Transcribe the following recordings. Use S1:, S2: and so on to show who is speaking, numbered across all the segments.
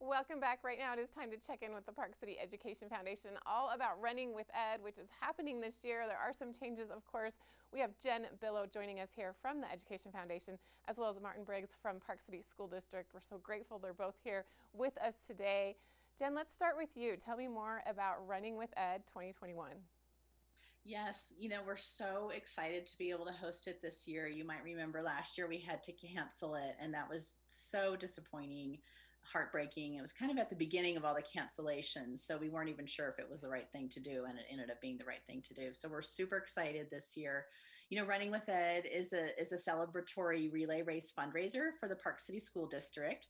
S1: Welcome back. Right now it is time to check in with the Park City Education Foundation, all about Running with Ed, which is happening this year. There are some changes, of course. We have Jen Billow joining us here from the Education Foundation, as well as Martin Briggs from Park City School District. We're so grateful they're both here with us today. Jen, let's start with you. Tell me more about Running with Ed 2021.
S2: Yes, we're so excited to be able to host it this year. You might remember last year we had to cancel it, and that was so disappointing, heartbreaking. It was kind of at the beginning of all the cancellations, so we weren't even sure if it was the right thing to do, and it ended up being the right thing to do. So we're super excited this year. Running with Ed is a celebratory relay race fundraiser for the Park City School District.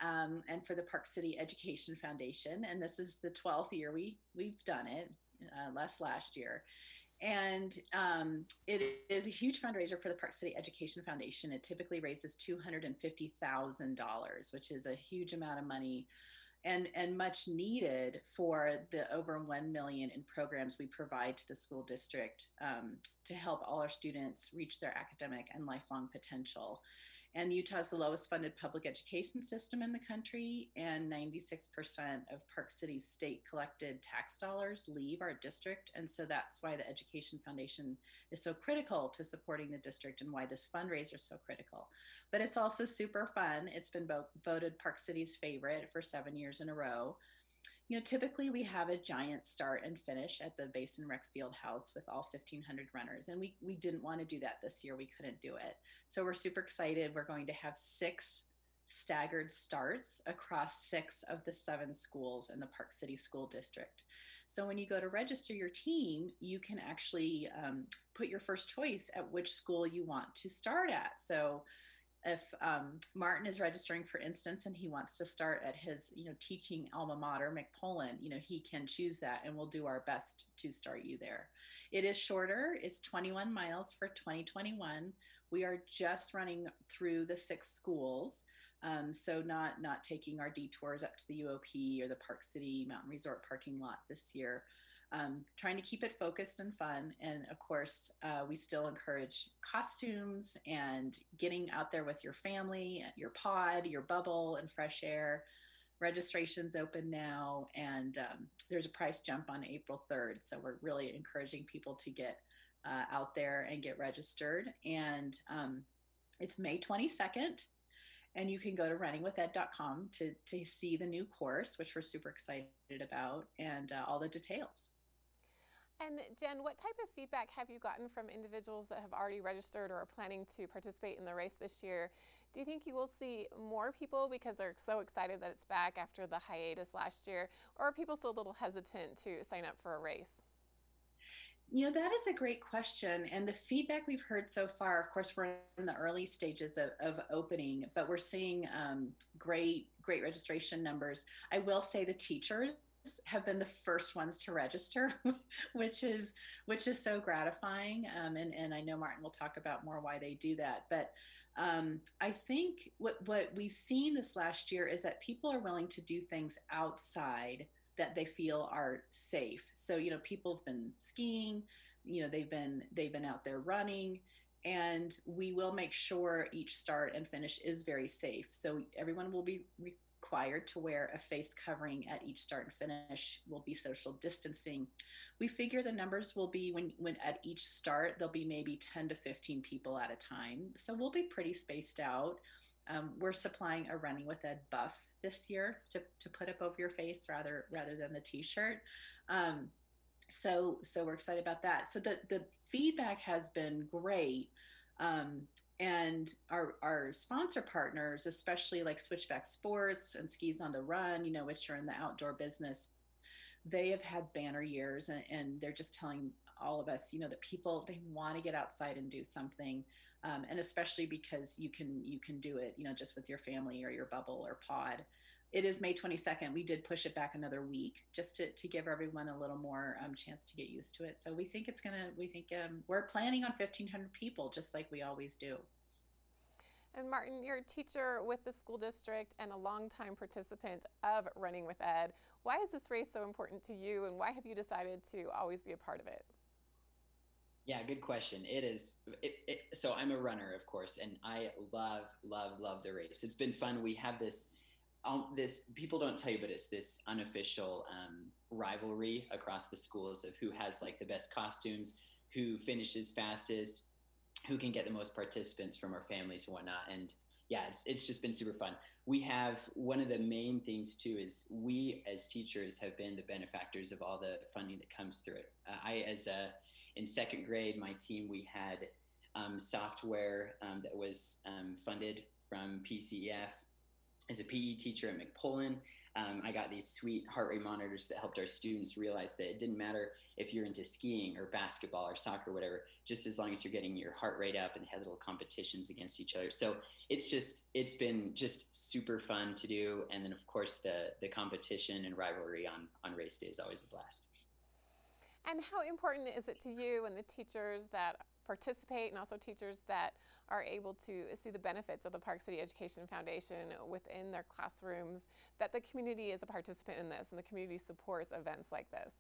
S2: And for the Park City Education Foundation, and this is the 12th year we've done it. Last year. And it is a huge fundraiser for the Park City Education Foundation. It typically raises $250,000, which is a huge amount of money and much needed for the over 1 million in programs we provide to the school district to help all our students reach their academic and lifelong potential. And Utah is the lowest funded public education system in the country, and 96% of Park City's state collected tax dollars leave our district. And so that's why the Education Foundation is so critical to supporting the district and why this fundraiser is so critical. But it's also super fun. It's been voted Park City's favorite for 7 years in a row. Typically we have a giant start and finish at the Basin Rec Field House with all 1,500 runners. And we didn't want to do that this year. We couldn't do it. So we're super excited. We're going to have 6 staggered starts across 6 of the 7 schools in the Park City School District. So when you go to register your team, you can actually put your first choice at which school you want to start at. So if Martin is registering, for instance, and he wants to start at his, teaching alma mater, McPolin, he can choose that, and we'll do our best to start you there. It is shorter. It's 21 miles for 2021. We are just running through the 6 schools, so not taking our detours up to the UOP or the Park City Mountain Resort parking lot this year. Trying to keep it focused and fun. And of course, we still encourage costumes and getting out there with your family, your pod, your bubble, and fresh air. Registration's open now, and there's a price jump on April 3rd. So we're really encouraging people to get out there and get registered. And it's May 22nd. And you can go to runningwithed.com to see the new course, which we're super excited about, and all the details.
S1: And Jen, what type of feedback have you gotten from individuals that have already registered or are planning to participate in the race this year? Do you think you will see more people because they're so excited that it's back after the hiatus last year, or are people still a little hesitant to sign up for a race?
S2: That is a great question. And the feedback we've heard so far, of course, we're in the early stages of opening, but we're seeing great registration numbers. I will say the teachers have been the first ones to register, which is so gratifying. And I know Martin will talk about more why they do that. But I think what we've seen this last year is that people are willing to do things outside that they feel are safe. So, people have been skiing, they've been out there running, and we will make sure each start and finish is very safe. So everyone will be required to wear a face covering at each start and finish. Will be social distancing. We figure the numbers will be when at each start, there'll be maybe 10 to 15 people at a time. So we'll be pretty spaced out. We're supplying a Running with Ed buff this year to put up over your face rather than the t-shirt. So we're excited about that. So the feedback has been great. And our sponsor partners, especially like Switchback Sports and Skis on the Run, which are in the outdoor business, they have had banner years, and they're just telling all of us, that people, they want to get outside and do something. And especially because you can do it, just with your family or your bubble or pod. It is May 22nd. We did push it back another week just to give everyone a little more chance to get used to it. So we think we're planning on 1,500 people, just like we always do.
S1: And Martin, you're a teacher with the school district and a longtime participant of Running with Ed. Why is this race so important to you, and why have you decided to always be a part of it?
S3: Yeah, good question. It is. So I'm a runner, of course, and I love the race. It's been fun. We have this this people don't tell you, but it's this unofficial rivalry across the schools of who has like the best costumes, who finishes fastest, who can get the most participants from our families and whatnot. And yeah, it's just been super fun. We have one of the main things too is we as teachers have been the benefactors of all the funding that comes through it. In second grade, my team, we had software that was funded from PCEF. As a PE teacher at McPullen, I got these sweet heart rate monitors that helped our students realize that it didn't matter if you're into skiing or basketball or soccer or whatever, just as long as you're getting your heart rate up, and had little competitions against each other. So it's been just super fun to do. And then of course the competition and rivalry on race day is always a blast.
S1: And how important is it to you and the teachers that participate, and also teachers that are able to see the benefits of the Park City Education Foundation within their classrooms, that the community is a participant in this and the community supports events like this?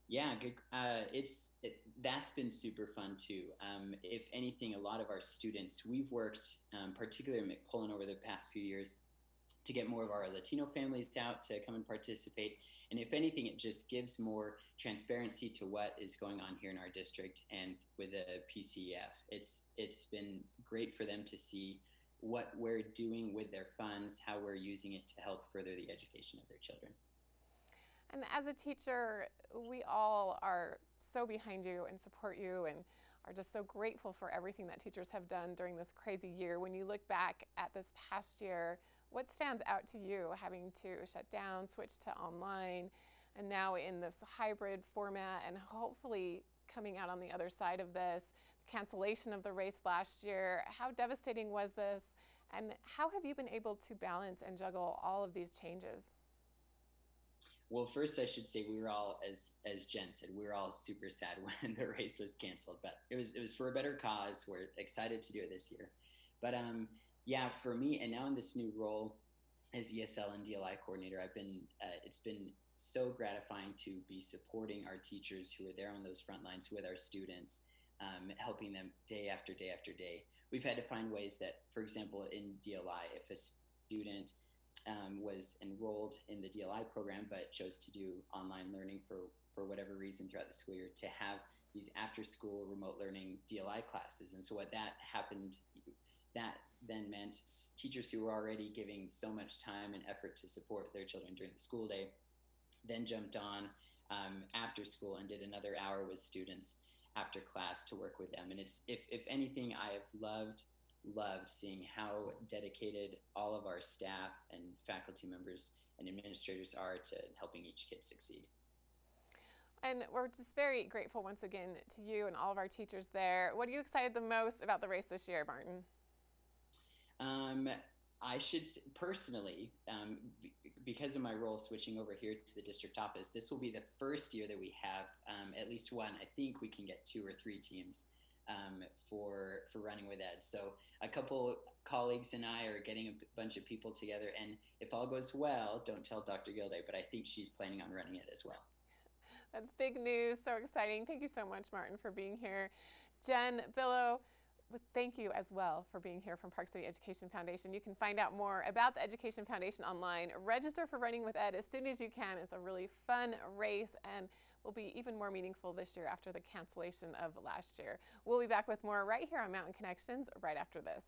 S3: Yeah, good. That's been super fun too. If anything, a lot of our students, we've worked, particularly at McPullen over the past few years, to get more of our Latino families out to come and participate. And if anything, it just gives more transparency to what is going on here in our district and with the PCEF. It's been great for them to see what we're doing with their funds, how we're using it to help further the education of their children.
S1: And as a teacher, we all are so behind you and support you, and are just so grateful for everything that teachers have done during this crazy year. When you look back at this past year, what stands out to you, having to shut down, switch to online, and now in this hybrid format, and hopefully coming out on the other side of this, cancellation of the race last year? How devastating was this, and how have you been able to balance and juggle all of these changes?
S3: Well, first I should say we were all, as Jen said, we were all super sad when the race was canceled, but it was for a better cause. We're excited to do it this year. But yeah, for me, and now in this new role as ESL and DLI coordinator, it's been so gratifying to be supporting our teachers who are there on those front lines with our students, helping them day after day after day. We've had to find ways that, for example, in DLI, if a student was enrolled in the DLI program but chose to do online learning for whatever reason throughout the school year, to have these after-school remote learning DLI classes. And so what that happened, that then meant teachers who were already giving so much time and effort to support their children during the school day then jumped on after school and did another hour with students after class to work with them. And it's, if anything, I have loved seeing how dedicated all of our staff and faculty members and administrators are to helping each kid succeed.
S1: And we're just very grateful once again to you and all of our teachers there. What are you excited the most about the race this year, Martin?
S3: I should personally, because of my role switching over here to the district office, this will be the first year that we have at least one. I think we can get 2 or 3 teams for running with Ed. So a couple colleagues and I are getting a bunch of people together, and if all goes well, don't tell Dr. Gilday, but I think she's planning on running it as well.
S1: That's big news, so exciting. Thank you so much, Martin, for being here. Jen, Billow, thank you as well for being here from Park City Education Foundation. You can find out more about the Education Foundation online. Register for Running with Ed as soon as you can. It's a really fun race and will be even more meaningful this year after the cancellation of last year. We'll be back with more right here on Mountain Connections right after this.